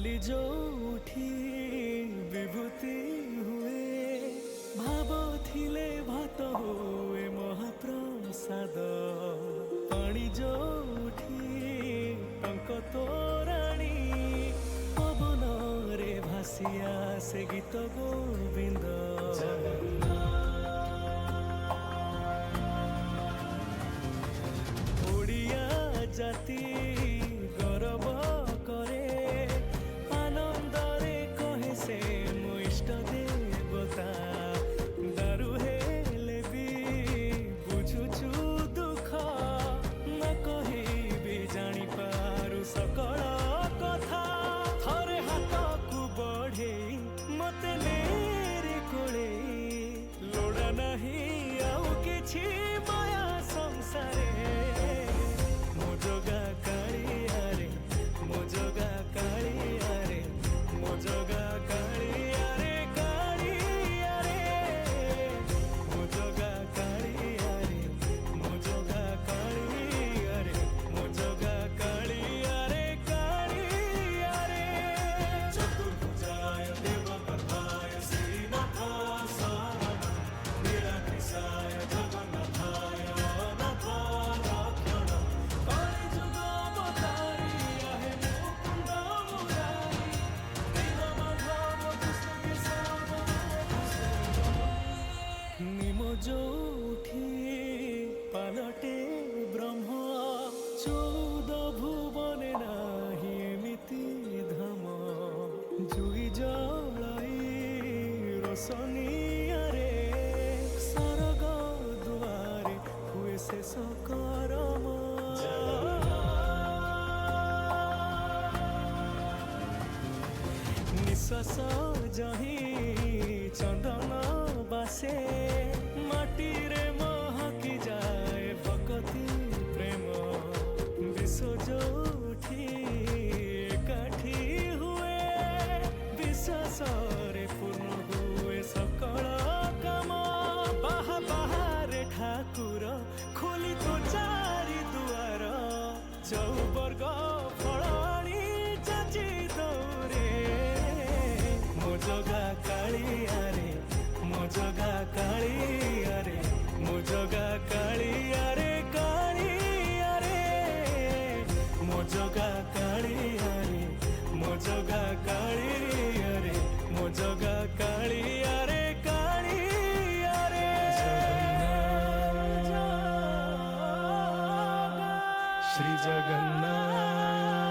कली जोठी विभूति हुए भाव थिले भात हुए महाप्रसाद पानी जोठी टंक तोराणी पवन रे भासिया से गीत गोविंद ओडिया जाति गौरव करे आनंद रे कहे से मो इष्ट देवता दारु हेले भी बुझुछु दुख न कही भी जानी पारु सकल कथा थरे हाथ को बढ़े मते मेरे कोले लोड़ा नहीं आउ किछि माया संसारे मो जोगा कालिया रे मो जोगा कालिया रे मो जोगा कालिया रे कालिया रे मो जोगा कालिया रे मो जोगा कालिया रे मो जोगा कालिया रे कालिया रे चतुर्भुजाय देवकथाय श्रीनाथाय शरणं निराकृषाय जगन्नाथाय अनाथाय रक्षणं कलिजुग अवतारिया हे मुकुन्द मुरारी नीलमाधव कृष्ण केशव निम जोठी पालटे ब्रह्म चौद भुवने नाही एमिति धाम जुई जलाई रोशनिया रे सरग दुआरे हुए शेष करम निश्वास जही चंदन बासे माटी रे महकी जाए भक्ति प्रेम विश्व जोठी एकाठी हुए विश्वास रे पूर्ण हुए सकल काम बाहा बाहारे ठाकुर खोली तो चारि दुआर चौवर्ग फलाणी चाची दौरे मो जोगा कालिया रे मो जोगा कालिया रे मो जोगा कालिया रे कालिया रे मो जोगा कालिया रे मो जोगा कालिया रे मो जोगा कालिया रे कालिया रे श्री जगन्नाथ।